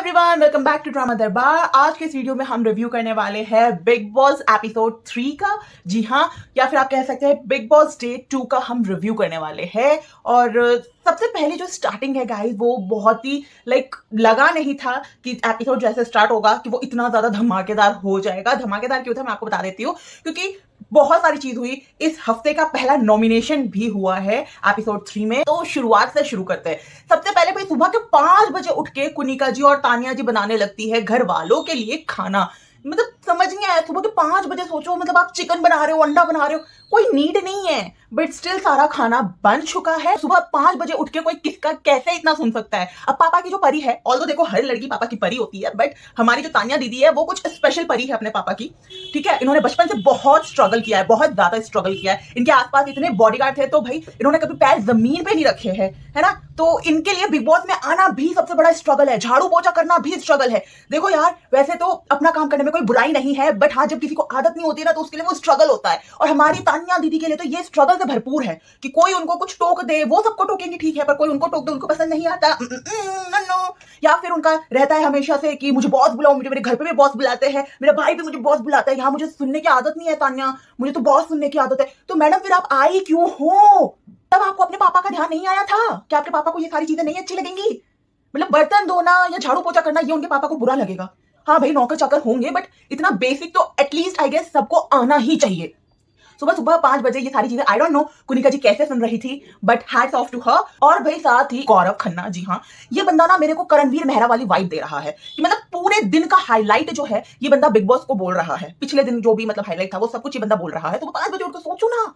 Everyone, welcome back to drama दरबार। आज के इस वीडियो में हम रिव्यू करने वाले हैं बिग बॉस एपिसोड 3 का। जी हाँ, या फिर आप कह सकते हैं बिग बॉस डे 2 का हम रिव्यू करने वाले हैं। और सबसे पहले जो स्टार्टिंग है गाइस, वो बहुत ही लगा नहीं था कि एपिसोड जैसे स्टार्ट होगा कि वो इतना ज्यादा धमाकेदार हो जाएगा। धमाकेदार क्यों था मैं आपको बता देती हूँ, क्योंकि बहुत सारी चीज हुई। इस हफ्ते का पहला नॉमिनेशन भी हुआ है एपिसोड 3 में। तो शुरुआत से शुरू करते हैं। सबसे पहले भाई सुबह के 5 बजे उठ के कुनिका जी और तानिया जी बनाने लगती है घर वालों के लिए खाना। मतलब समझ नहीं आया, सुबह के 5 बजे सोचो, मतलब आप चिकन बना रहे हो, अंडा बना रहे हो, कोई नीड नहीं है, बट स्टिल सारा खाना बन चुका है। सुबह 5 बजे उठ के कोई किसका कैसे इतना सुन सकता है। अब पापा की जो परी है, ऑल्दो देखो हर लड़की पापा की परी होती है, बट हमारी जो तानिया दीदी है वो कुछ स्पेशल परी है अपने पापा की। ठीक है, इन्होंने बचपन से बहुत स्ट्रगल किया है, बहुत ज्यादा स्ट्रगल किया है। इनके आसपास इतने बॉडीगार्ड थे तो भाई इन्होंने कभी पैर जमीन पे नहीं रखे हैं, है ना। तो इनके लिए बिग बॉस में आना भी सबसे बड़ा स्ट्रगल है, झाड़ू पोछा करना भी स्ट्रगल है। देखो यार, वैसे तो अपना काम करने में कोई बुराई नहीं है, बट हाँ, जब किसी को आदत नहीं होती ना तो उसके लिए वो स्ट्रगल होता है। और हमारी तानिया दीदी के लिए तो ये स्ट्रगल से भरपूर है कि कोई उनको कुछ टोक दे, वो सबको टोकेंगे ठीक है, पर कोई उनको टोक दे उनको पसंद नहीं आता। नो। या फिर उनका रहता है हमेशा से कि मुझे बॉस बुलाओ, मुझे मेरे घर पे भी बॉस बुलाते हैं, मेरा भाई भी मुझे बॉस बुलाता है। यहाँ मुझे सुनने की आदत नहीं है तानिया, मुझे तो बॉस सुनने की आदत है। तो मैडम फिर आप आई क्यों हो? तब आपको अपने पापा का ध्यान नहीं आया था कि आपके पापा को ये सारी चीजें नहीं अच्छी लगेंगी? मतलब बर्तन धोना या झाड़ू पोछा करना ये उनके पापा को बुरा लगेगा। हाँ भाई, नौकर चाकर होंगे, बट इतना बेसिक तो एटलीस्ट आई गेस सबको आना ही चाहिए। सुबह सुबह 5 बजे ये सारी चीजें I don't know Kunika ji कैसे सुन रही थी, but hats off to her. और भाई साथ ही गौरव खन्ना, जी हाँ, ये बंदा ना मेरे को करणवीर मेहरा वाली वाइब दे रहा है कि मतलब पूरे दिन का हाईलाइट जो है ये बंदा बिग बॉस को बोल रहा है। पिछले दिन जो भी मतलब हाईलाइट था वो सब कुछ ये बंदा बोल रहा है। तो 5 बजे उठकर सोचो ना,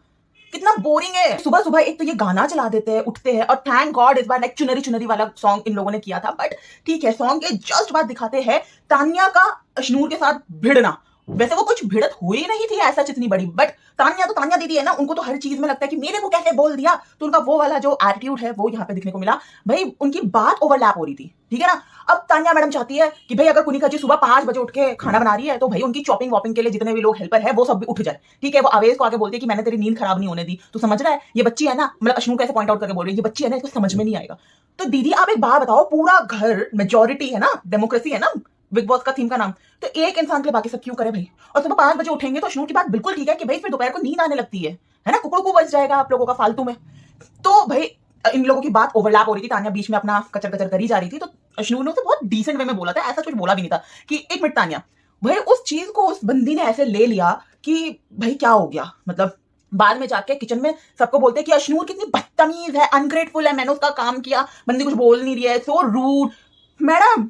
कितना बोरिंग है। सुबह सुबह एक तो ये गाना चला देते हैं, उठते हैं, और थैंक गॉड इस बार चुनरी चुनरी वाला सॉन्ग इन लोगों ने किया था। बट ठीक है, सॉन्ग के जस्ट बाद दिखाते हैं तानिया का अशनूर के साथ भिड़ना। वैसे वो कुछ भिड़त हुई नहीं थी ऐसा इतनी बड़ी, बट तानिया तो तानिया दीदी है ना, उनको तो हर चीज में लगता है कि मेरे को कैसे बोल दिया। तो उनका वो वाला जो एटीट्यूड है वो यहाँ पे दिखने को मिला। भाई उनकी बात ओवरलैप हो रही थी, ठीक है ना। अब तानिया मैडम चाहती है कि भाई अगर कुनिका जी सुबह 5 बजे उठ के खाना बना रही है तो भाई उनकी चॉपिंग वॉपिंग के लिए जितने भी लोग हेल्पर है वो सब भी उठ जाए। ठीक है, वो आवेश को आके बोलती है कि मैंने तेरी नींद खराब नहीं होने दी, तो समझ रहा है ये बच्ची है ना, मतलब अशनू कैसे पॉइंट आउट करके बोल रही है, ये बच्ची है ना, इसको समझ में नहीं आएगा। तो दीदी आप एक बात बताओ, पूरा घर मेजोरिटी है ना, डेमोक्रेसी है ना बिग बॉस का थीम का नाम, तो एक इंसान के लिए बाकी सब क्यों करे भाई। और सुबह 5 बजे उठेंगे तो अशनू की बात बिल्कुल ठीक है कि भाई फिर दोपहर को नींद आने लगती है ना, कुकड़ू को बच जाएगा आप लोगों का फालतू में। तो भाई इन लोगों की बात ओवरलैप हो रही थी, तानिया बीच में अपना कचर कचर करी जा रही थी, तो अशनू ने उसे बहुत डिसेंट वे में बोला था, ऐसा कुछ बोला भी नहीं था कि एक मिनट तानिया। भाई उस चीज को उस बंदी ने ऐसे ले लिया कि भाई क्या हो गया, मतलब बाद में जाके किचन में सबको बोलते हैं कि अशनूर कितनी बदतमीज है, अनग्रेटफुल है, मैंने उसका काम किया, बंदी कुछ बोल नहीं रही है, सो रूड। मैडम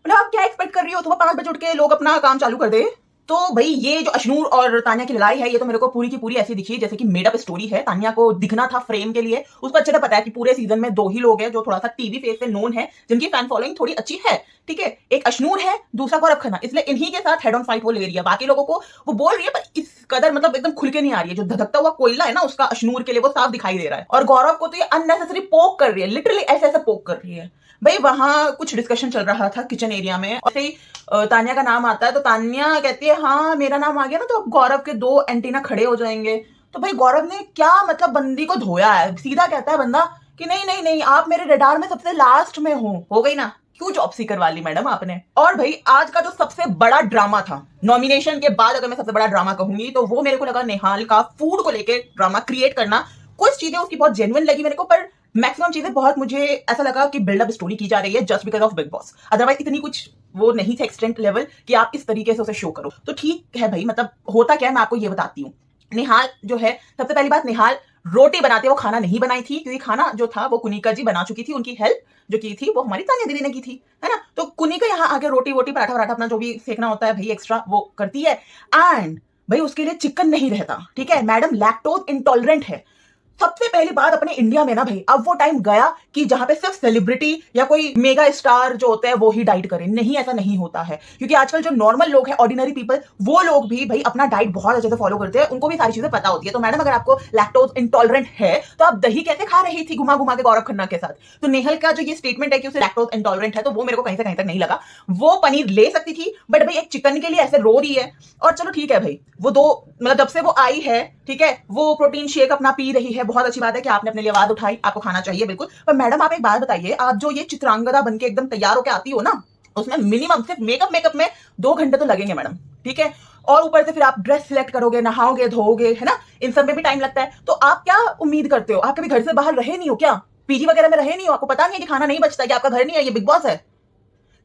मतलब आप क्या एक्सपेक्ट कर रही हो, सुबह 5 बजे उठ के लोग अपना काम चालू कर दे। तो भाई ये जो अशनूर और तानिया की लड़ाई है ये तो मेरे को पूरी की पूरी ऐसी दिखी जैसे कि मेड अप स्टोरी है। तानिया को दिखना था फ्रेम के लिए, उसको अच्छे से पता है कि पूरे सीजन में 2 ही लोग हैं जो थोड़ा सा टीवी फेस से नोन है, जिनकी फैन फॉलोइंग थोड़ी अच्छी है। ठीक है, एक अशनूर है, दूसरा गौरव खन्ना, इसलिए इन्हीं के साथ हेड ऑन फाइट वो ले रही है। बाकी लोगों को वो बोल रही है पर इस कदर मतलब एकदम खुल के नहीं आ रही है। जो धधकता हुआ कोयला है ना उसका अशनूर के लिए वो साफ दिखाई दे रहा है, और गौरव को तो ये अननेसेसरी पोक कर रही है, लिटरली ऐसे ऐसे पोक कर रही है। भाई वहां कुछ डिस्कशन चल रहा था किचन एरिया में, और सही तानिया का नाम आता है तो तानिया कहती है हाँ मेरा नाम आ गया ना तो अब गौरव के 2 एंटीना खड़े हो जाएंगे। तो भाई गौरव ने क्या मतलब बंदी को धोया है, सीधा कहता है बंदा कि नहीं नहीं नहीं, आप मेरे रडार में सबसे लास्ट में हो गई ना, क्यों जॉब सीकर वाली मैडम आपने। और भाई आज का जो सबसे बड़ा ड्रामा था नॉमिनेशन के बाद, अगर मैं सबसे बड़ा ड्रामा कहूंगी तो वो मेरे को लगा निहाल का फूड को लेके ड्रामा क्रिएट करना। कुछ चीजें उसकी बहुत जेन्युइन लगी मेरे को, पर मैक्सिमम चीजें बहुत मुझे ऐसा लगा कि बिल्डअप स्टोरी की जा रही है just because of big boss. Otherwise इतनी कुछ वो नहीं थे एक्सटेंट लेवल कि आप इस तरीके से उसे शो करो। तो ठीक है भाई, मतलब होता क्या है मैं आपको ये बताती हूँ। निहाल जो है, सबसे पहली बात, निहाल रोटी बनाते वो खाना नहीं बनाई थी, क्योंकि खाना जो था वो कुनिका जी बना चुकी थी, उनकी हेल्प जो की थी वो हमारी तानिया दीदी ने की थी, है ना। तो कुनिका यहाँ आगे रोटी वोटी पराठा वराठा अपना जो भी सेकना होता है भाई एक्स्ट्रा वो करती है। एंड भाई उसके लिए चिकन नहीं रहता, ठीक है, मैडम लैक्टोज इंटॉलरेंट है। सबसे पहली बात अपने इंडिया में ना भाई अब वो टाइम गया कि जहां पे सिर्फ सेलिब्रिटी या कोई मेगा स्टार जो होते हैं वो ही डाइट करें। नहीं, ऐसा नहीं होता है, क्योंकि आजकल जो नॉर्मल लोग हैं, ऑर्डिनरी पीपल, वो लोग भी भाई अपना डाइट बहुत अच्छे से फॉलो करते हैं, उनको भी सारी चीजें पता होती है। तो मैडम अगर आपको लैक्टोज इंटॉलरेंट है तो आप दही कैसे खा रही थी घुमा घुमा के गौरव खन्ना के साथ। तो नेहल का जो ये स्टेटमेंट है कि उसे लैक्टोज इंटॉलरेंट है, तो वो मेरे को कहीं से कहीं तक नहीं लगा। वो पनीर ले सकती थी, बट भाई एक चिकन के लिए ऐसे रो रही है। और चलो ठीक है भाई, वो 2 मतलब जब से वो आई है ठीक है, वो प्रोटीन शेक अपना पी रही है, बहुत अच्छी बात है कि आपने अपने लिए आवाज उठाई, आपको खाना चाहिए बिल्कुल। पर मैडम आप एक बात बताइए, आप जो ये चित्रांगदा बन के एकदम तैयार होके आती हो ना, उसमें मिनिमम सिर्फ मेकअप में 2 घंटे तो लगेंगे मैडम, ठीक है। और ऊपर से फिर आप ड्रेस सिलेक्ट करोगे, नहाओगे, धोओगे, है ना, इन सब में भी टाइम लगता है। तो आप क्या उम्मीद करते हो, आप कभी घर से बाहर रहे नहीं हो क्या, पीजी वगैरह में रहे नहीं हो, आपको पता नहीं है कि खाना नहीं बचता, कि आपका घर नहीं है, ये बिग बॉस है।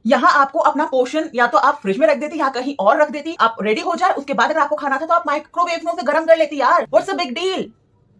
यहाँ आपको अपना पोर्शन या तो आप फ्रिज में रख देती या कहीं और रख देती, आप रेडी हो जाए, उसके बाद अगर आपको खाना था तो आप माइक्रोवेव में उसे गर्म कर लेती यार, व्हाट्स अ बिग डील।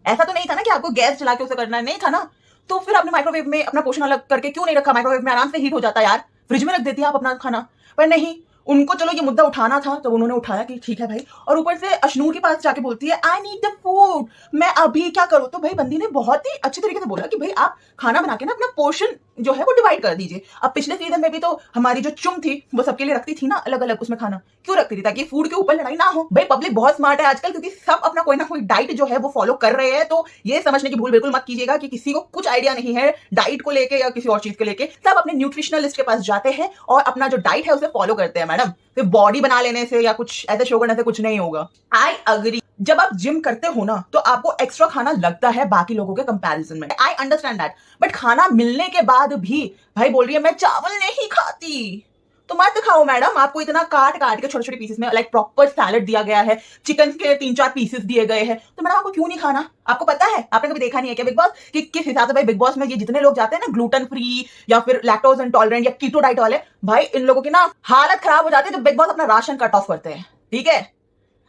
ऐसा तो नहीं था ना कि आपको गैस चला के उसे करना नहीं था ना, तो फिर आपने माइक्रोवेव में अपना पोर्शन अलग करके क्यों नहीं रखा, माइक्रोवेव में आराम से हीट हो जाता यार, फ्रिज में रख देती आप अपना खाना। पर नहीं, उनको चलो ये मुद्दा उठाना था तो उन्होंने उठाया कि ठीक है भाई, और ऊपर से अशनूर के पास जाके बोलती है आई नीड द फूड, मैं अभी क्या करूं। तो भाई बंदी ने बहुत ही अच्छे तरीके से बोला कि भाई आप खाना बना के ना अपना पोर्शन जो है वो डिवाइड कर दीजिए। अब पिछले सीजन में भी तो हमारी जो चुम थी वो सबके लिए रखती थी ना अलग अलग, उसमें खाना क्यों रखती थी, ताकि फूड के ऊपर लड़ाई ना हो। भाई पब्लिक बहुत स्मार्ट है आजकल, क्योंकि सब अपना कोई ना कोई डाइट जो है वो फॉलो कर रहे हैं। तो ये समझने की भूल बिल्कुल मत कीजिएगा कि किसी को कुछ आइडिया नहीं है डाइट को लेके या किसी और चीज को लेके। सब अपने न्यूट्रिशनलिस्ट के पास जाते हैं और अपना जो डाइट है उसे फॉलो करते हैं मैडम। सिर्फ बॉडी बना लेने से या कुछ ऐसे शो करने से कुछ नहीं होगा। आई अग्री, जब आप जिम करते हो ना तो आपको एक्स्ट्रा खाना लगता है बाकी लोगों के कंपैरिजन में, आई अंडरस्टैंड दैट। बट खाना मिलने के बाद भी भाई बोल रही है मैं चावल नहीं खाती, तो मत खाओ मैडम। आपको इतना काट काट के छोटे छोटे पीसेस में लाइक प्रॉपर सैलड दिया गया है, चिकन के 3-4 पीसेस दिए गए हैं, तो मैडम आपको क्यों नहीं खाना। आपको पता है, आपने कभी देखा नहीं है क्या बिग बॉस कि किस हिसाब से भाई बिग बॉस में ये जितने लोग जाते हैं ना ग्लूटेन फ्री या फिर लैक्टोज इंटॉलरेंट या कीटो डाइट वाले, भाई इन लोगों की ना हालत खराब हो जाती है जब बिग बॉस अपना राशन कट ऑफ करते हैं, ठीक है।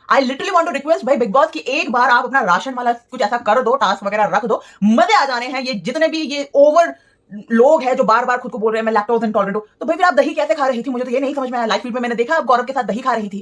I literally want to request भाई बिग बॉस की एक बार आप अपना राशन वाला कुछ ऐसा कर दो, टास्क वगैरह रख दो, मजे आ जाने हैं। ये जितने भी ये ओवर लोग हैं जो बार बार खुद को बोल रहे हैं मैं लैक्टोज इंटॉलरेंट हूं, तो भाई फिर आप दही कैसे खा रही थी, मुझे तो ये नहीं समझ में आया। लाइव फीड में मैंने देखा आप गौरव के साथ दही खा रही थी,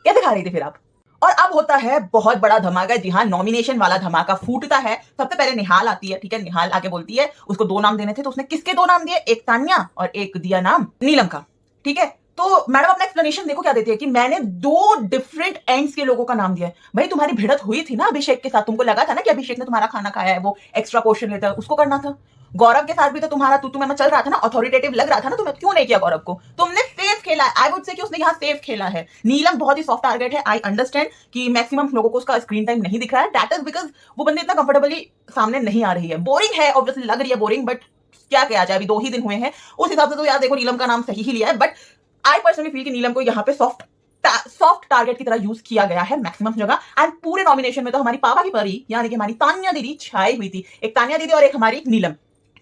कैसे खा रही थी फिर आप। और अब होता है बहुत बड़ा धमाका, जी हाँ, नॉमिनेशन वाला धमाका फूटता है। सबसे पहले निहाल आती है, ठीक है, निहाल आके बोलती है उसको 2 नाम देने थे, तो उसने किसके 2 नाम दिए, एक तान्या और एक दिया नाम नीलम का, ठीक है। तो मैडम अपना एक्सप्लेनेशन देखो क्या देती है कि मैंने 2 डिफरेंट एंड्स के लोगों का नाम दिया है। भाई तुम्हारी भिड़त हुई थी ना अभिषेक के साथ, तुमको लगा था ना कि अभिषेक ने तुम्हारा खाना खाया है, वो एक्स्ट्रा पोर्शन लेता है, उसको करना था। गौरव के साथ भी तो तुम्हारा तू तुम्हें चल रहा था ना, अथॉरिटेटिव लग रहा था ना, तुम्हें क्यों नहीं किया गौरव को, तुमने सेफ खेला है। आई वुड से कि उसने यहाँ सेफ खेला है। नीलम बहुत ही सॉफ्ट टारगेट है, आई अंडरस्टैंड कि मैक्सिमम लोगों को उसका स्क्रीन टाइम नहीं दिख रहा है, दैट इज बिकॉज वो बंदी इतना कंफर्टेबली सामने नहीं आ रही है। बोरिंग है, ऑब्वियसली लग रही है बोरिंग, बट क्या किया जाए, अभी 2 ही दिन हुए हैं, उस हिसाब से तो यार देखो नीलम का नाम सही ही लिया है। बट आई पर्सनली फील कि नीलम को यहाँ पे सॉफ्ट टारगेट की तरह यूज किया गया है मैक्सिमम जगह। एंड पूरे नॉमिनेशन में तो हमारी पापा की परी यानी कि हमारी तान्या दीदी छाई हुई थी, एक तान्या दीदी और एक हमारी नीलम,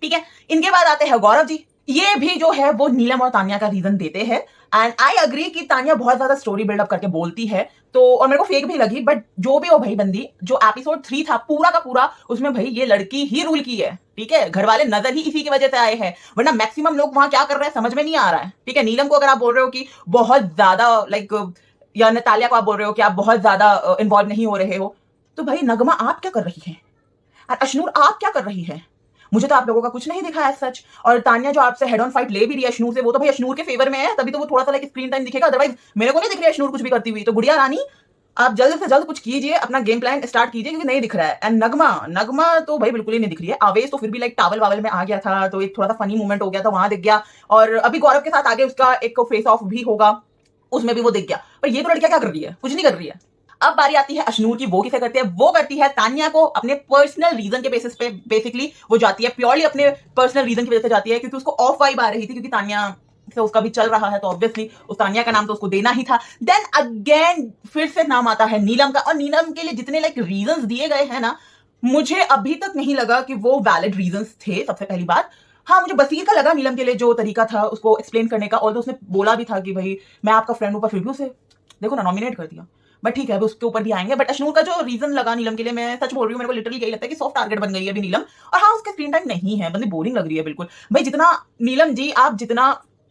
ठीक है। इनके बाद आते हैं गौरव जी, ये भी जो है वो नीलम और तान्या का रीजन देते हैं। एंड आई अग्री कि तान्या बहुत ज्यादा स्टोरी बिल्डअप करके बोलती है, तो और मेरे को फेक भी लगी, बट जो भी हो भाई बंदी, जो एपिसोड 3 था पूरा का पूरा, उसमें भाई ये लड़की ही रूल की है, ठीक है। घर वाले नजर ही इसी की वजह से आए हैं, वरना मैक्सिमम लोग वहां क्या कर रहे हैं समझ में नहीं आ रहा है, ठीक है। नीलम को अगर आप बोल रहे हो कि बहुत ज्यादा लाइक, या नतालिया को आप बोल रहे हो कि आप बहुत ज्यादा इन्वॉल्व नहीं हो रहे हो, तो भाई नगमा आप क्या कर रही है और अशनूर आप क्या कर रही है, मुझे तो आप लोगों का कुछ नहीं दिखा है सच। और तान्या जो आपसे हेड ऑन फाइट ले भी रही है अशनूर से, वो तो भाई अशनूर के फेवर में है, तभी तो वो थोड़ा सा लाइक स्क्रीन टाइम दिखेगा, अदरवाइज मेरे को नहीं दिख रही है अशनूर कुछ भी करती हुई। तो गुड़िया रानी आप जल्द से जल्द कुछ कीजिए, अपना गेम प्लान स्टार्ट कीजिए, क्योंकि नहीं दिख रहा है। एंड नगमा तो भाई बिल्कुल ही नहीं दिख रही है। आवेश तो फिर भी लाइक टावल वावल में आ गया था, तो एक थोड़ा सा फनी मूवमेंट हो गया था, वहां दिख गया। और अभी गौरव के साथ आगे उसका एक फेस ऑफ भी होगा, उसमें भी वो दिख गया। पर ये तो लड़कियां क्या कर रही है, कुछ नहीं कर रही है। अब बारी आती है अशनूर की, वो किसे करती है, वो करती है तान्या को अपने पर्सनल रीजन के बेसिस पे। बेसिकली वो जाती है प्योरली अपने पर्सनल रीजन की वजह से जाती है, क्योंकि उसको ऑफ वाइब आ रही थी, क्योंकि तान्या से उसका भी चल रहा है, तो ऑब्वियसली उस तान्या का नाम तो उसको देना ही था। देन अगेन फिर से नाम आता है नीलम का, और नीलम के लिए जितने लाइक रीजंस दिए गए हैं ना, मुझे अभी तक नहीं लगा कि वो वैलिड रीजंस थे। सबसे पहली बात, हाँ मुझे बसीर का लगा नीलम के लिए जो तरीका था उसको एक्सप्लेन करने का, और तो उसने बोला भी था कि भाई मैं आपका फ्रेंड हूं, पर फिर भी उसे देखो ना नॉमिनेट कर दिया। बट ठीक है, अभी उसके ऊपर भी आएंगे। बट अशनूर का जो रीजन लगा नीलम के लिए, मैं सच बोल रही हूँ, मेरे को लिटरली यही लगता है कि सॉफ्ट टारगेट बन गई है अभी नीलम। और हाँ उसका स्क्रीन टाइम नहीं है, बंदी बोरिंग लग रही है बिल्कुल। भाई जितना नीलम जी आप जितना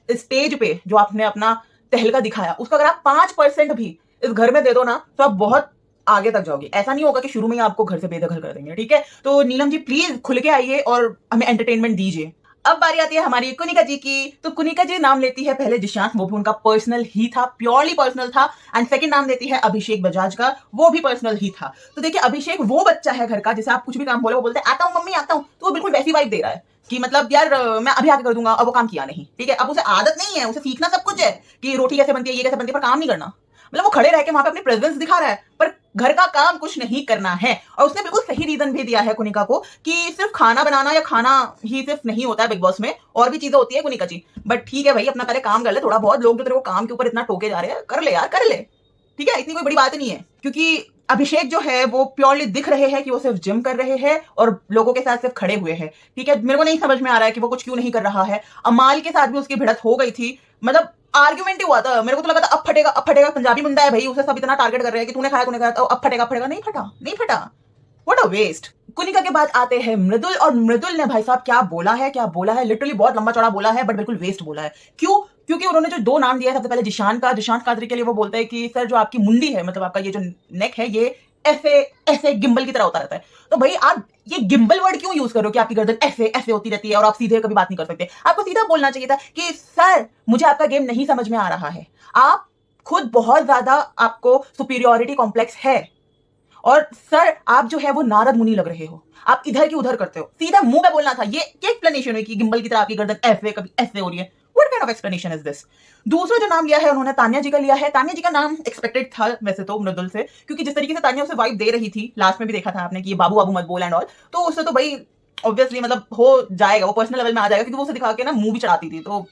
स्टेज पे जो आपने अपना तहलका दिखाया, उसका अगर आप 5% भी इस घर में दे दो ना, तो आप बहुत आगे तक जाओगे। ऐसा नहीं होगा कि शुरू में ही आपको घर से बेदखल कर देंगे, ठीक है। तो नीलम जी प्लीज खुल के आइए और हमें एंटरटेनमेंट दीजिए। अब बारी आती है हमारी कुनिका जी की, तो कुनिका जी नाम लेती है पहले जिशांत, वो भी उनका पर्सनल ही था, प्योरली पर्सनल था। एंड सेकंड नाम देती है अभिषेक बजाज का, वो भी पर्सनल ही था। तो देखिए अभिषेक वो बच्चा है घर का, जिसे आप कुछ भी काम बोले वो बोलते हैं आता हूँ मम्मी आता हूँ, तो वो बिल्कुल वैसी वाइब दे रहा है कि मतलब यार मैं अभी आके कर दूंगा, अब वो काम किया नहीं, ठीक है। अब उसे आदत नहीं है, उसे सीखना सब कुछ है कि रोटी कैसे बनती है, ये कैसे बनती है, पर काम नहीं करना। मतलब वो खड़े रह के वहां पे अपनी प्रेजेंस दिखा रहा है पर घर का काम कुछ नहीं करना है। और उसने बिल्कुल सही रीजन भी दिया है कुनिका को कि सिर्फ खाना बनाना या खाना ही सिर्फ नहीं होता है बिग बॉस में, और भी चीजें होती है कुनिका जी। बट ठीक है भाई, अपना पहले काम कर ले थोड़ा बहुत। लोग जो तेरे को काम के ऊपर इतना टोके जा रहे हैं, कर ले यार, कर ले, ठीक है, इतनी कोई बड़ी बात नहीं है। क्योंकि अभिषेक जो है वो प्योरली दिख रहे हैं कि वो सिर्फ जिम कर रहे हैं और लोगों के साथ सिर्फ खड़े हुए हैं, ठीक है। मेरे को नहीं समझ में आ रहा है कि वो कुछ क्यों नहीं कर रहा है। अमाल के साथ भी उसकी भिड़त हो गई थी, मतलब आर्ग्यूमेंट ही हुआ था। मेरे को तो लगा था अब फटेगा, अब फटेगा। पंजाबी मुंडा है भाई, उसे सब इतना टारगेट कर रहे हैं कि तूने खाया तो अब फटेगा, फटेगा। नहीं फटा, नहीं फटा। What a waste. कुनिका के बाद आते हैं मृदुल, और मृदुल ने भाई साहब क्या बोला है, क्या बोला है, लिटरली बहुत लंबा चौड़ा बोला है, बट बिल्कुल वेस्ट बोला है। क्यों? क्योंकि उन्होंने जो दो नाम दिया है, सबसे पहले जिशान कादरी के लिए वो बोलते हैं कि सर जो आपकी मुंडी है, मतलब आपका ये जो नेक है, ये ऐसे ऐसे गिम्बल की तरह होता रहता है। तो भाई आप ये गिम्बल वर्ड क्यों यूज कर रहे हो कि आपकी गर्दन ऐसे ऐसे होती रहती है और आप सीधे कभी बात नहीं कर सकते? आपको सीधा बोलना चाहिए था कि सर मुझे आपका गेम नहीं समझ में आ रहा है, आप खुद बहुत ज्यादा आपको सुपीरियोरिटी कॉम्प्लेक्स है, और सर आप जो है वो नारद मुनि लग रहे हो, आप इधर की उधर करते हो। सीधा मुंह पे बोलना था। ये क्या एक्सप्लेनेशन है कि गिम्बल की तरह आपकी गर्दन ऐसे कभी ऐसे हो रही है? What kind of explanation is this? दूसरा जो नाम लिया है उन्होंने तान्या जी का लिया है। तान्या जी का नाम एक्सपेक्टेड था वैसे तो मृदुल से, क्योंकि जिस तरीके से तान्या उसे वाइब दे रही थी, लास्ट में भी देखा था आपने कि ये बाबू बाबू मत बोल एंड ऑल, तो उससे तो भाई ऑब्वियसली मतलब हो जाएगा, वो पर्सनल लेवल में आ जाएगा, क्योंकि वो उसे दिखा के ना मुंह भी चढ़ाती थी, तो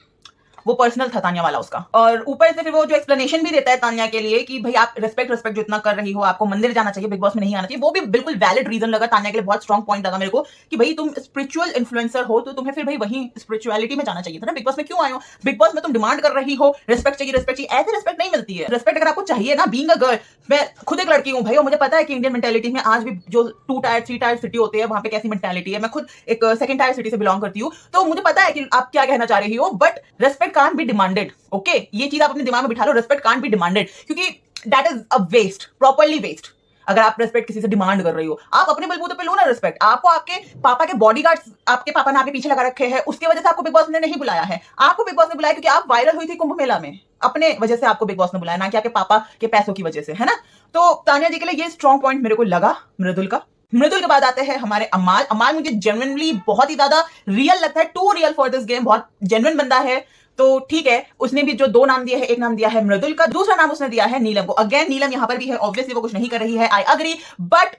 वो पर्सनल था तान्या वाला उसका। और ऊपर से फिर वो जो एक्सप्लेनेशन भी देता है तान्या के लिए कि भाई आप रिस्पेक्ट जो इतना कर रही हो, आपको मंदिर जाना चाहिए, बिग बॉस में नहीं आना चाहिए, वो भी बिल्कुल वैलिड रीजन लगा तान्या के लिए। बहुत स्ट्रॉन्ग पॉइंट लगा मेरे को कि भाई तुम स्पिरिचुअल इन्फ्लुएंसर हो तो तुम्हें फिर भाई वही स्पिरिचुअलिटी में जाना चाहिए था ना। बिग बॉस में क्यों आए हो? बिग बॉस में तुम डिमांड कर रही हो रिस्पेक्ट चाहिए, रिस्पेक्ट चाहिए। ऐसे रिस्पेक्ट नहीं मिलती है। रिस्पेक्ट अगर आपको चाहिए ना, बीइंग अ गर्ल, मैं खुद एक लड़की हूँ भाई, और मुझे पता है कि इंडियन मेंटालिटी में आज भी जो 2 टायर 3 टायर सिटी होते हैं वहां पे कैसी मेंटालिटी है। मैं खुद एक सेकंड टायर सिटी से बिलोंग करती हूँ, तो मुझे पता है कि आप क्या कहना चाह रही हो, but respect can't be demanded. Okay, ये चीज आप अपने दिमाग में बिठा लो, रेस्पेक्ट कांट बी डिमांडेड, क्योंकि that is a waste, properly waste. अगर आप रेस्पेक्ट किसी से डिमांड कर रही हो, आप अपने बलबूते पे लो ना रिस्पेक्ट। आपको आपके पापा के बॉडीगार्ड्स, आपके पापा ने आपके पीछे लगा रखे हैं, उसकी वजह से आपको बिग बॉस ने नहीं बुलाया है। आपको बिग बॉस ने बुलाया क्योंकि आप वायरल हुई थी कुंभ मेला में, अपने वजह से आपको बिग बॉस ने बुलाया, ना कि आपके पापा के पैसों की वजह से, है ना। तो तान्या जी के लिए ये स्ट्रॉन्ग पॉइंट मेरे को लगा मृदुल का। मृदुल के बाद आते हैं हमारे अमाल। अमाल मुझे जेन्युइनली बहुत ही ज्यादा रियल लगता है, too real for this game, बहुत जेन्युइन बंदा है। तो ठीक है, उसने भी जो 2 नाम दिए हैं, एक नाम दिया है मृदुल का, दूसरा नाम उसने दिया है नीलम को। अगेन नीलम यहां पर भी है, ऑब्वियसली वो कुछ नहीं कर रही है, आई अग्री, बट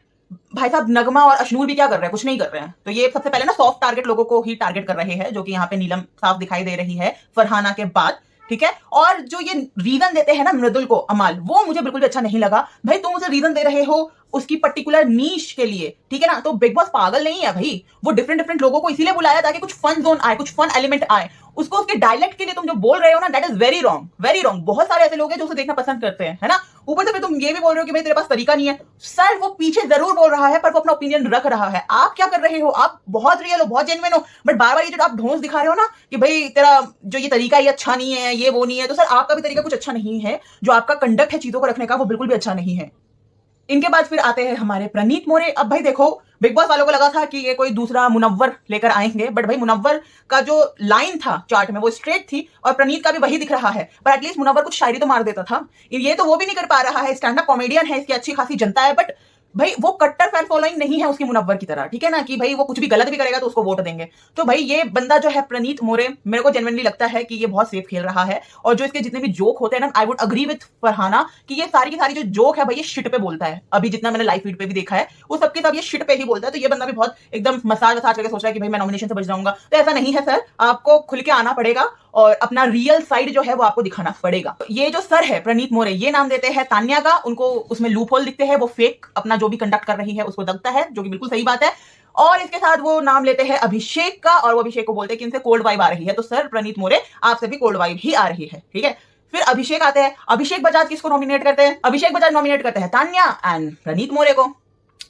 भाई साहब नगमा और अशनूर भी क्या कर रहे हैं? कुछ नहीं कर रहे हैं। तो ये सबसे पहले ना सॉफ्ट टारगेट लोगों को ही टारगेट कर रहे हैं, जो कि यहाँ पे नीलम साफ दिखाई दे रही है फरहाना के बाद, ठीक है। और जो ये रीजन देते हैं ना मृदुल को अमाल, वो मुझे बिल्कुल भी अच्छा नहीं लगा। भाई तुम उसे रीजन दे रहे हो उसकी पर्टिकुलर नीश के लिए, ठीक है ना। तो बिग बॉस पागल नहीं है भाई, वो डिफरेंट डिफरेंट लोगों को इसीलिए बुलाया ताकि कुछ फन जोन आए, कुछ फन एलिमेंट आए। उसको उसके डायलेक्ट के लिए तुम जो बोल रहे हो ना, that is very wrong, very wrong. बहुत सारे ऐसे लोग हैं जो उसे देखना पसंद करते हैं, है ना। ऊपर से फिर तुम ये भी बोल रहे हो कि भाई तेरे पास तरीका नहीं है। सर वो पीछे जरूर बोल रहा है पर वो अपना ओपिनियन रख रहा है। आप क्या कर रहे हो? आप बहुत रियल हो, बहुत जेन्युइन हो, बट बार बार ये जो आप ढोंस दिखा रहे हो ना कि भाई तेरा जो ये तरीका ये अच्छा नहीं है, ये वो नहीं है, तो सर आपका भी तरीका कुछ अच्छा नहीं है। जो आपका कंडक्ट है चीजों को रखने का, वो बिल्कुल भी अच्छा नहीं है। इनके बाद फिर आते हैं हमारे प्रणीत मोरे। अब भाई देखो, बिग बॉस वालों को लगा था कि ये कोई दूसरा मुनव्वर लेकर आएंगे, बट भाई मुनव्वर का जो लाइन था चार्ट में वो स्ट्रेट थी, और प्रणीत का भी वही दिख रहा है। पर एटलीस्ट मुनव्वर कुछ शायरी तो मार देता था, ये तो वो भी नहीं कर पा रहा है। स्टैंड अप कॉमेडियन है, इसकी अच्छी खासी जनता है, बट भाई वो कट्टर फैन फॉलोइंग नहीं है उसकी मुनव्वर की तरह, ठीक है ना, कि भाई वो कुछ भी गलत भी करेगा तो उसको वोट देंगे। तो भाई ये बंदा जो है प्रणीत मोरे, मेरे को जेन्युइनली लगता है कि ये बहुत सेफ खेल रहा है। और जो इसके जितने भी जोक होते हैं ना, I would agree with Farhana कि ये सारी की सारी जो जोक है भाई ये शिट पे बोलता है। अभी जितना मैंने लाइव फीड पे भी देखा है, वो सबके सब ये शिट पे ही बोलता है। तो ये बंदा भी बहुत एकदम मसाज वसाज करके सोच रहा है कि भाई मैं नॉमिनेशन से बच जाऊंगा। तो ऐसा नहीं है सर, आपको खुल के आना पड़ेगा और अपना रियल साइड जो है वो आपको दिखाना पड़ेगा। ये जो सर है प्रणीत मोरे, ये नाम देते हैं तान्या का, उनको उसमें लूप होल दिखते हैं, वो फेक अपना जो भी कंडक्ट कर रही है उसको लगता है, जो कि बिल्कुल सही बात है। और इसके साथ वो नाम लेते हैं अभिषेक का, और वो अभिषेक को बोलते हैं कि इनसे कोल्ड वाइब आ रही है। तो सर प्रणीत मोरे, आपसे भी कोल्ड वाइब ही आ रही है, ठीक है। फिर अभिषेक आते हैं। अभिषेक बजाज किसको नॉमिनेट करते हैं? अभिषेक बजाज नॉमिनेट करते हैं तान्या एंड प्रणीत मोरे को,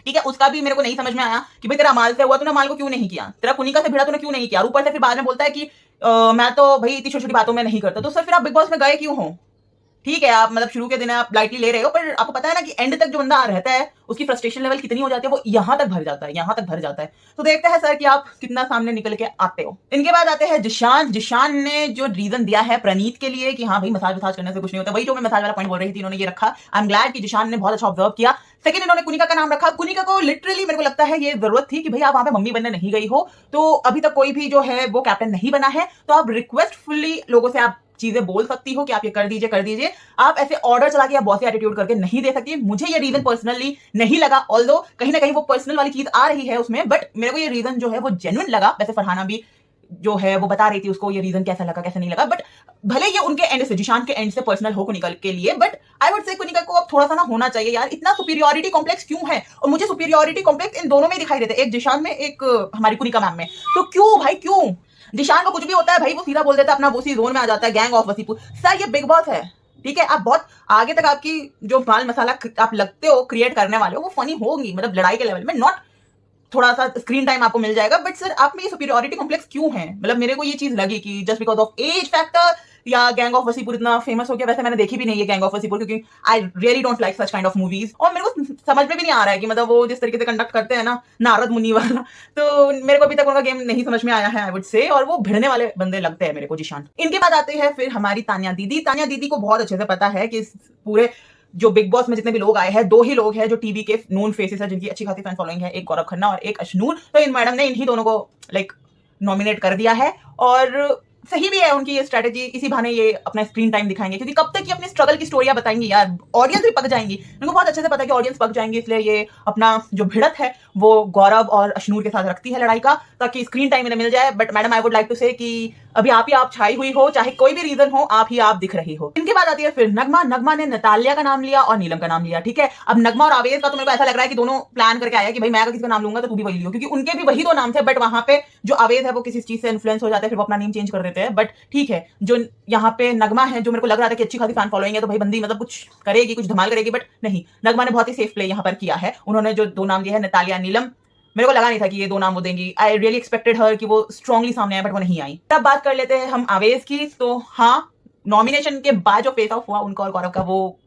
ठीक है। उसका भी मेरे को नहीं समझ में आया कि भाई तेरा अमाल से हुआ, तूने अमाल को क्यों नहीं किया? तेरा कुनिका से भिड़ा तूने क्यों नहीं किया? ऊपर से फिर बाद में बोलता है कि मैं तो भाई इतनी छोटी छोटी बातों में नहीं करता। तो सर फिर आप बिग बॉस में गए क्यों हो? ठीक है, आप मतलब शुरू के दिन आप लाइटली ले रहे हो, पर आपको पता है ना कि एंड तक जो बंदा रहता है उसकी फ्रस्ट्रेशन लेवल कितनी हो जाती है, वो यहां तक भर जाता है, यहां तक भर जाता है। तो देखते हैं सर कि आप कितना सामने निकल के आते हो। इनके बाद आते हैं जिशान। जिशान ने जो रीजन दिया है प्रणीत के लिए कि हाँ भाई मसाज वसाज करने से कुछ नहीं होता, वही जो मैं मसाज वाला पॉइंट बोल रही थी, इन्होंने ये रखा। आई एम ग्लैड कि जिशान ने बहुत अच्छा ऑब्जर्व किया। सेकंड, इन्होंने कुनिका का नाम रखा। कुनिका को लिटरली मेरे को लगता है ये जरूरत थी कि भाई आप वहां पे मम्मी बनने नहीं गई हो, तो अभी तक कोई भी जो है वो कैप्टन नहीं बना है, तो आप रिक्वेस्टफुली लोगों से आप चीजें बोल सकती हो कि आप ये कर दीजिए। आप ऐसे ऑर्डर चला के या बॉसी एटीट्यूड करके नहीं दे सकती। मुझे ये रीजन पर्सनली नहीं लगा, ऑल्दो कहीं ना कहीं वो पर्सनल वाली चीज आ रही है उसमें, बट मेरे को ये रीजन जो है वो जेन्युइन लगा। वैसे फरहाना भी जो है वो बता रही थी उसको ये रीजन कैसा लगा कैसा नहीं लगा, बट भले ये उनके एंड से, जिशान के एंड से पर्सनल हो कुनिकल के लिए, but I would say conical को अब थोड़ा सा ना होना चाहिए यार। इतना सुपीरियोरिटी कॉम्प्लेक्स क्यों है? और मुझे सुपीरियोरिटी कॉम्प्लेक्स इन दोनों में दिखाई देते, एक जिशान में, एक हमारी कुनिका मैम में। तो क्यों भाई क्यों? जिशान को कुछ भी होता है भाई वो सीधा बोल देता है, अपना वसी जोन में आ जाता है, गैंग ऑफ वसीपुर। सर ये बिग बॉस है, ठीक है? आप बहुत आगे तक आपकी जो माल मसाला आप लगते हो क्रिएट करने वाले हो वो फनी होगी, मतलब लड़ाई के लेवल में, नॉट थोड़ा सा स्क्रीन टाइम आपको मिल जाएगा। बट सर आप में ये सुपीरियोरिटी कॉम्प्लेक्स क्यों है? मतलब मेरे को ये चीज लगी कि just because of age factor या गैंग ऑफ वसीपुर इतना फेमस हो गया। वैसे मैंने देखी भी नहीं है गैंग ऑफ वसीपुर, क्योंकि I really don't like such kind of movies, और मेरे को समझ में भी नहीं आ रहा है कि मतलब वो जिस तरीके से कंडक्ट करते हैं ना नारद मुनि वाला, तो मेरे को अभी तक उनका गेम नहीं समझ में आया है आई वुड से, और वो भिड़ने वाले बंदे लगते हैं मेरे को जिशान। इनके बाद आते हैं फिर हमारी तानिया दीदी। तानिया दीदी को बहुत अच्छे से पता है कि पूरे जो बिग बॉस में जितने भी लोग आए हैं, दो ही लोग हैं जो टीवी के नोन फेसेस है, जिनकी अच्छी खासी फैन फॉलोइंग है, एक गौरव खन्ना और एक अशनूर। तो इन मैडम ने इन्हीं दोनों को लाइक नॉमिनेट कर दिया है, और सही भी है उनकी ये स्ट्रेटेजी। इसी बहाने ये अपना स्क्रीन टाइम दिखाएंगे, क्योंकि कब तक ये अपनी स्ट्रगल की स्टोरियां बताएंगी यार, ऑडियंस भी पक जाएंगी। उनको बहुत अच्छे से पता है कि ऑडियंस पक जाएंगी, इसलिए ये अपना जो भिड़त है वो गौरव और अशनूर के साथ रखती है लड़ाई का, ताकि स्क्रीन टाइम इन्हें मिल जाए। But madam I would like to say कि अभी आप ही आप छाई हुई हो, चाहे कोई भी रीजन हो, आप ही आप दिख रही हो। इनके बाद आती है फिर नगमा। नगमा ने नतालिया का नाम लिया और नीलम का नाम लिया, ठीक है? अब नगमा और आवेश का तो मेरे को ऐसा लग रहा है कि दोनों प्लान करके आया कि भाई मैं अगर किसी का नाम लूंगा तो तू भी वही लियो, क्योंकि उनके भी वही दो नाम थे। बट वहां पे जो आवेश है वो किसी चीज से इन्फ्लुएंस हो जाते हैं, फिर वो अपना नेम चेंज कर देते हैं। बट ठीक है, जो यहाँ पे नगमा है, जो मेरे को लग रहा था कि अच्छी खासी फैन फॉलोइंग है, तो भाई बंदी मतलब कुछ करेगी, कुछ धमाल करेगी, बट नहीं, नगमा ने बहुत ही सेफ प्ले यहाँ पर किया है। उन्होंने जो दो नाम दिए हैं नतालिया नीलम, मेरे को लगा नहीं था कि ये दो नाम वो देंगी। आई रियली एक्सपेक्टेड हर कि वो स्ट्रांगली सामने आए, बट वो नहीं आई। अब बात कर लेते हैं हम आवेश की। तो हाँ, नॉमिनेशन के बाद जो फेस ऑफ हुआ उनका और गौरव का, वो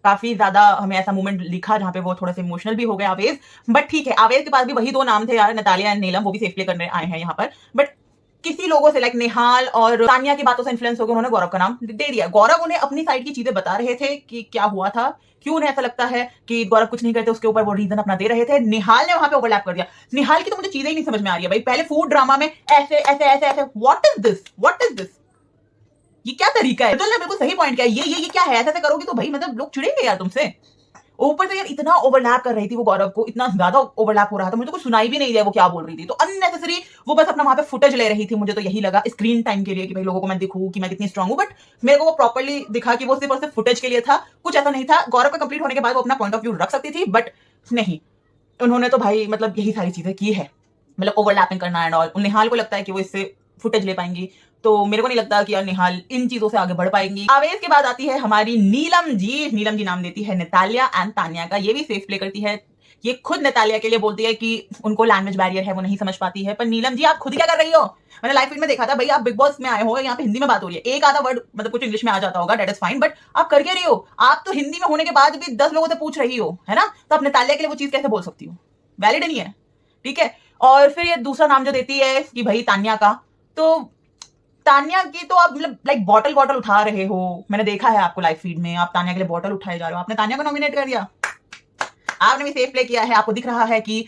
काफी ज्यादा हमें ऐसा मोमेंट लिखा जहां पे वो थोड़े से इमोशनल भी हो गए आवेश। बट ठीक है, आवेश के पास भी वही दो नाम थे यार, नतालिया एंड नीलम, वो भी सेफ प्ले करने आए हैं यहाँ पर। बट किसी लोगों से लाइक निहाल और तानिया की बातों से इन्फ्लुएंस होकर उन्होंने गौरव का नाम दे दिया। गौरव उन्हें अपनी साइड की चीजें बता रहे थे कि क्या हुआ था, क्यों उन्हें ऐसा लगता है कि गौरव कुछ नहीं करते, उसके ऊपर वो रीजन अपना दे रहे थे। निहाल ने वहां पे ओवरलैप कर दिया। निहाल की तो मुझे चीजें ही नहीं समझ में आ रही है भाई। पहले फूड ड्रामा में ऐसे ऐसे ऐसे ऐसे, what is this, what is this, ये क्या तरीका है? तो बिल्कुल सही पॉइंट किया, ये क्या है? ऐसे ऐसे करोगी तो भाई मतलब लोग चिढ़ेंगे यार तुमसे। ऊपर से यार इतना ओवरलैप कर रही थी वो गौरव को, इतना ज्यादा ओवरलैप हो रहा था, मुझे तो कुछ सुनाई भी नहीं दिया वो क्या बोल रही थी। तो अननेसेसरी वो बस अपना वहां पे फुटेज ले रही थी। मुझे तो यही लगा स्क्रीन टाइम के लिए कि भाई लोगों को मैं दिखूं कि मैं कितनी स्ट्रांग हूं, बट मेरे को वो प्रॉपर्ली दिखा कि वो सिर्फ और सिर्फ फुटेज के लिए था, कुछ ऐसा नहीं था। गौरव का कंप्लीट होने के बाद वो अपना पॉइंट ऑफ व्यू रख सकती थी, बट नहीं, उन्होंने तो भाई मतलब यही सारी चीजें की है, मतलब ओवरलैपिंग करना एंड ऑल। निहाल को लगता है कि वो इससे फुटेज ले पाएंगी, तो मेरे को नहीं लगता कि यार निहाल इन चीजों से आगे बढ़ पाएंगी। आवेश के बाद आती है हमारी नीलम जी। नीलम जी नाम देती है नतालिया एंड तानिया का, ये भी सेफ प्ले करती है। ये खुद नतालिया के लिए बोलती है कि उनको लैंग्वेज बैरियर है, वो नहीं समझ पाती है। पर नीलम जी आप खुद क्या कर रही हो? मैंने लाइव फीड में देखा था भाई, आप बिग बॉस में आए हो, यहाँ पे हिंदी में बात हो रही है, एक आधा वर्ड मतलब कुछ इंग्लिश में आ जाता होगा, डेट इज फाइन, बट आप कर क्या रही हो? आप तो हिंदी में होने के बाद भी 10 लोगों से पूछ रही हो, है ना? तो आप नतालिया के लिए वो चीज कैसे बोल सकती हो? वैलिड नहीं है, ठीक है? और फिर ये दूसरा नाम जो देती है कि भाई तानिया का, तो तानिया की तो आप मतलब लाइक बॉटल उठा रहे हो। मैंने देखा है आपको लाइव फीड में, आप तानिया के लिए बॉटल उठाए जा रहे हो। आपने तानिया को नॉमिनेट कर दिया, आपने भी सेफ प्ले किया है। आपको दिख रहा है कि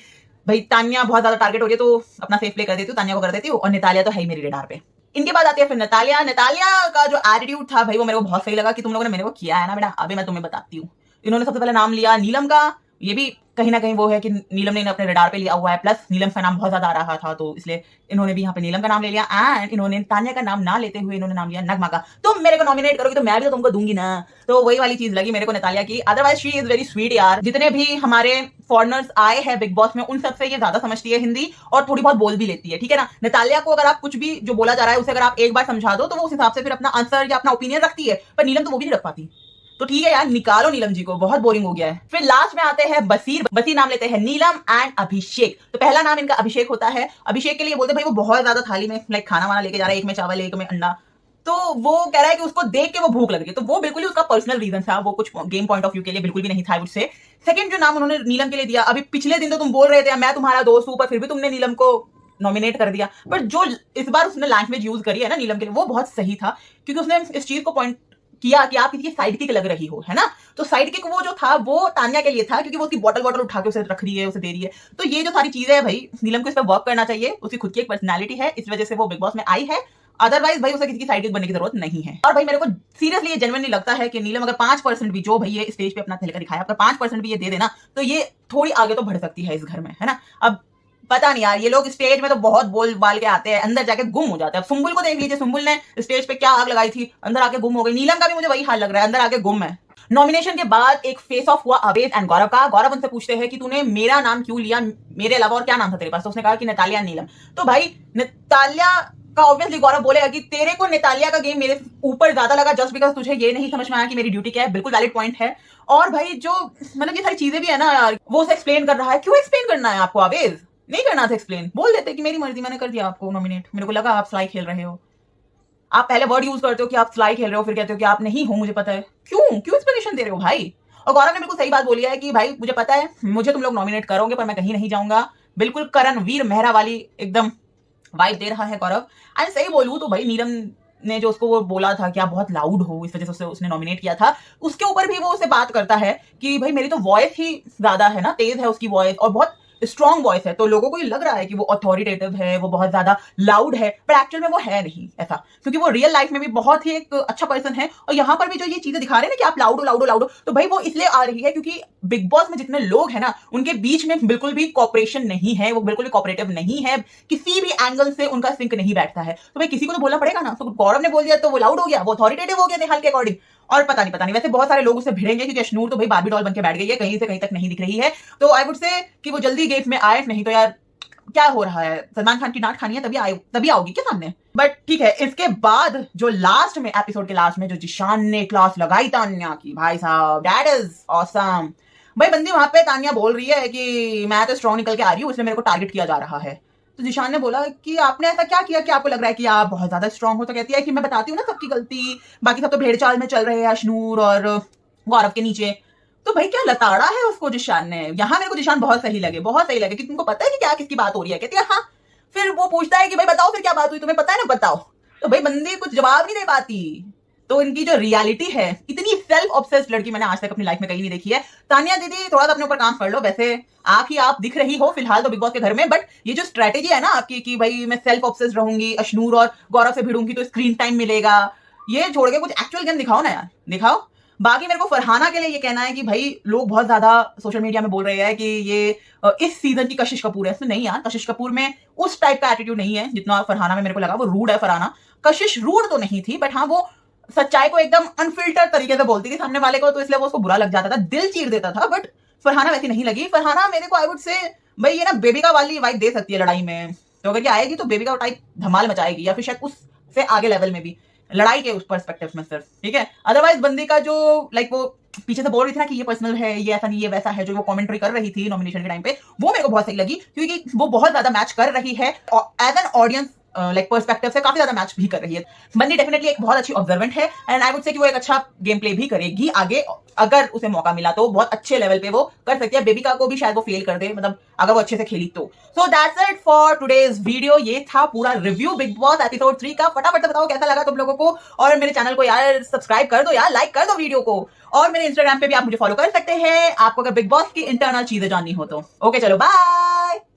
भाई तानिया बहुत ज्यादा टारगेट हो रही है, तो अपना सेफ प्ले कर देती हूँ, तानिया को कर देती हूँ, और नतालिया तो है ही मेरी रेडार पे। इनके बाद आती है फिर नतालिया। नतालिया का जो एटीट्यूड था भाई वो मेरे को बहुत सही लगा कि तुम लोगों ने मेरे को किया है ना बेटा, अभी मैं तुम्हें बताती हूँ। इन्होंने सबसे पहले नाम लिया नीलम का, ये भी कहीं ना कहीं वो है कि नीलम ने अपने रडार पे लिया हुआ है, प्लस नीलम का नाम बहुत ज्यादा आ रहा था, तो इसलिए इन्होंने भी यहाँ पे नीलम का नाम ले लिया। एंड इन्होंने तानिया का नाम ना लेते हुए इन्होंने नाम लिया नगमा का। तुम मेरे को नॉमिनेट करोगे तो मैं भी तो तुमको दूंगी ना, तो वही वाली चीज लगी मेरे को नतालिया की। Otherwise she is very sweet यार। जितने भी हमारे फॉरनर्स आए हैं बिग बॉस में, उन सबसे ये ज्यादा समझती है हिंदी, और थोड़ी बहुत बोल भी लेती है, ठीक है ना? नतालिया को अगर आप कुछ भी जो बोला जा रहा है उसे अगर आप एक बार समझा दो, तो वो उस हिसाब से फिर अपना आंसर या अपना ओपिनियन रखती है। पर नीलम तो वो भी नहीं रख पाती। तो ठीक है यार, निकालो नीलम जी को, बहुत बोरिंग हो गया है। फिर लास्ट में आते हैं बसीर। बसीर नाम लेते हैं नीलम एंड अभिषेक। तो पहला नाम इनका अभिषेक होता है। अभिषेक के लिए बोलते भाई वो बहुत ज्यादा थाली में लाइक खाना वाना लेके जा रहा है, एक में चावल एक में अंडा, तो वो कह रहा है कि उसको देख के वो भूख लग रही है। तो वो बिल्कुल ही उसका पर्सनल रीजन था, वो कुछ गेम पॉइंट ऑफ व्यू के लिए बिल्कुल भी नहीं था। उससे सेकंड जो नाम उन्होंने नीलम के लिए दिया, अभी पिछले दिन तो तुम बोल रहे थे मैं तुम्हारा दोस्त हूं, पर फिर भी तुमने नीलम को नॉमिनेट कर दिया। बट जो इस बार उसने लैंग्वेज यूज करी है ना नीलम के लिए, वो बहुत सही था, क्योंकि उसने इस चीज को पॉइंट किया कि आप किसी साइड किक लग रही हो, है ना? तो साइड किक वो जो था वो तानिया के लिए था, क्योंकि वो उसकी बॉटल उठा के उसे रख रही है, उसे दे रही है। तो ये जो सारी चीजें है भाई, नीलम को इस पर वर्क करना चाहिए। उसकी खुद की एक पर्सनैलिटी है, इस वजह से वो बिग बॉस में आई है। अदरवाइज भाई उसे किसी की साइड बनने की जरूरत नहीं है। और भाई मेरे को सीरियसली ये जेन्युइनली लगता है कि नीलम अगर 5% भी, जो भाई ये स्टेज पे अपना खेल कर दिखाया, अगर 5% भी ये दे देना तो ये थोड़ी आगे तो बढ़ सकती है इस घर में, है ना। अब पता नहीं यार, ये लोग स्टेज में तो बहुत बोल बाल के आते हैं, अंदर जाके गुम हो जाते हैं। सुम्बुल को देख लीजिए, सुम्बुल ने स्टेज पे क्या आग लगाई थी, अंदर आके गुम हो गई। नीलम का भी मुझे वही हाल लग रहा है, अंदर आके गुम है। नॉमिनेशन के बाद एक फेस ऑफ हुआ अवेद एंड गौरव का। गौरव उनसे पूछते हैं कि तूने मेरा नाम क्यों लिया, मेरे अलावा और क्या नाम था तेरे पास। तो उसने कहा कि नतालिया नीलम। तो भाई नतालिया का ऑब्वियसली गौरव बोलेगा कि तेरे को नतालिया का गेम मेरे ऊपर ज्यादा लगा जस्ट बिकॉज तुझे ये नहीं समझ में आया कि मेरी ड्यूटी क्या है। बिल्कुल वैलिड पॉइंट है। और भाई जो मतलब ये सारी चीजें भी है ना यार, वो उसे एक्सप्लेन कर रहा है। क्यों एक्सप्लेन करना है आपको अवेद? नहीं करना था एक्सप्लेन, बोल देते कि मेरी मर्जी, मैंने कर दिया आपको नॉमिनेट, मेरे को लगा आप स्लाई खेल रहे हो। आप पहले वर्ड यूज करते हो कि आप स्लाई खेल रहे हो, फिर कहते हो कि आप नहीं हो, मुझे पता है। क्यों क्यों एक्सप्लेनेशन दे रहे हो भाई? और गौरव ने बिल्कुल सही बात बोली है कि भाई मुझे पता है मुझे तुम लोग नॉमिनेट करोगे पर मैं कहीं नहीं जाऊंगा। बिल्कुल करणवीर मेहरा वाली एकदम वाइब दे रहा है गौरव। एंड सही बोलूं तो भाई नीलम ने जो उसको वो बोला था कि आप बहुत लाउड हो, इस वजह से उसने नॉमिनेट किया था, उसके ऊपर भी वो उससे बात करता है कि भाई मेरी तो वॉइस ही ज्यादा है ना, तेज है उसकी वॉइस और बहुत स्ट्रॉन्ग वॉइस है, तो लोगों को ये लग रहा है कि वो अथॉरिटेटिव है, वो बहुत ज्यादा लाउड है, पर एक्चुअल में वो है नहीं ऐसा, क्योंकि वो रियल लाइफ में भी बहुत ही एक अच्छा पर्सन है। और यहाँ पर भी जो ये चीजें दिखा रहे हैं ना कि आप लाउड हो लाउड हो लाउड हो, तो भाई वो इसलिए आ रही है क्योंकि बिग बॉस में जितने लोग हैं ना उनके बीच में बिल्कुल भी कॉपरेशन नहीं है, वो बिल्कुल भी कॉपरेटिव नहीं है, किसी भी एंगल से उनका सिंक नहीं बैठता है। तो भाई किसी को तो बोलना पड़ेगा ना। तो गौरव ने बोल दिया तो वो लाउड हो गया, वो अथॉरिटेटिव हो गया निहाल के अकॉर्डिंग। और पता नहीं वैसे बहुत सारे लोग उससे भिड़ेंगे क्योंकि अश्नूर तो भाई बारबी डॉल बन के बैठ गई है, कहीं से कहीं तक नहीं दिख रही है। तो आई वुड से कि वो जल्दी गेट में आए, नहीं तो यार क्या हो रहा है, सलमान खान की डांट खानी है तभी आओगी क्या सामने। बट ठीक है, इसके बाद जो लास्ट में एपिसोड के लास्ट में जो जिशान ने क्लास लगाई तान्या की, भाई साहब दैट इज ऑसम। भाई बंदी वहां पे तान्या बोल रही है कि मैं तो स्ट्रॉन्ग निकल के आ रही हूँ, इसलिए मेरे को टारगेट किया जा रहा है। तो जिशान ने बोला कि आपने ऐसा क्या किया कि आपको लग रहा है कि आप बहुत ज्यादा स्ट्रांग हो। तो कहती है कि मैं बताती हूँ ना सबकी गलती, बाकी सब तो भेड़ चाल में चल रहे हैं अश्नूर और गौरव के नीचे। तो भाई क्या लताड़ा है उसको जिशान ने। यहाँ मेरे को जिशान बहुत सही लगे कि तुमको पता है कि क्या किसकी बात हो रही है। कहती है हाँ। फिर वो पूछता है कि भाई बताओ फिर क्या बात हुई, तुम्हें पता है ना, बताओ। तो भाई बंदी कुछ जवाब नहीं दे पाती। तो इनकी जो रियलिटी है, इतनी सेल्फ ऑब्सेस्ड लड़की मैंने आज तक अपनी लाइफ में कहीं नहीं देखी है। तान्या दीदी थोड़ा सा अपने ऊपर काम कर लो। वैसे आप दिख रही हो फिलहाल तो बिग बॉस के घर में, बट ये जो स्ट्रेटेजी है ना आपकी कि भाई मैं सेल्फ ऑब्सेस्ड रहूंगी, अश्नूर और गौरव से भिड़ूंगी तो स्क्रीन टाइम मिलेगा, ये छोड़ के कुछ एक्चुअल गेम दिखाओ ना यार, दिखाओ। बाकी मेरे को फरहाना के लिए ये कहना है कि भाई लोग बहुत ज्यादा सोशल मीडिया में बोल रहे हैं कि ये इस सीजन की कशिश कपूर है। नहीं यार, कशिश कपूर में उस टाइप का एटीट्यूड नहीं है जितना फरहाना में मेरे को लगा। वो रूड है फरहाना, कशिश रूड तो नहीं थी, बट हाँ वो सच्चाई को एकदम अनफिल्टर तरीके से बोलती थी सामने वाले को, तो इसलिए वो उसको बुरा लग जाता था, दिल चीर देता था। बट फरहाना वैसी नहीं लगी। फरहाना मेरे को आई वुड से भाई ये ना बेबिका वाली वाइब दे सकती है लड़ाई में। तो अगर ये आएगी तो बेबिका टाइप धमाल मचाएगी, या फिर शायद उससे आगे लेवल में भी लड़ाई के उस पर्सपेक्टिव में सिर्फ, ठीक है। अदरवाइज बंदी का जो लाइक वो पीछे से बोल रही थी ना कि ये पर्सनल है, ये ऐसा नहीं, ये वैसा है, जो वो कमेंट्री कर रही थी नॉमिनेशन के टाइम पे, वो मेरे को बहुत सही लगी क्योंकि वो बहुत ज्यादा मैच कर रही है as an audience like perspective से काफी ज्यादा मैच भी कर रही है। बंदी डेफिनेटली एक बहुत अच्छी ऑब्जर्वेंट है एंड आई वुड से कि वो एक अच्छा गेम प्ले भी करेगी आगे, अगर उसे मौका मिला तो बहुत अच्छे लेवल पे वो कर सकती है। बेबिका को भी शायद वो फेल कर दे, मतलब अगर वो अच्छे से खेली तो। So that's it for today's video. ये था पूरा रिव्यू बिग बॉस एपिसोड 3 का। फटाफट बताओ कैसा लगा तुम लोगों को, और मेरे चैनल को यार सब्सक्राइब कर दो यार, लाइक कर दो वीडियो को, और मेरे इंस्टाग्राम पे भी आप मुझे फॉलो कर सकते हैं आपको अगर बिग बॉस की इंटरनल चीजें जाननी हो तो। ओके चलो बाय।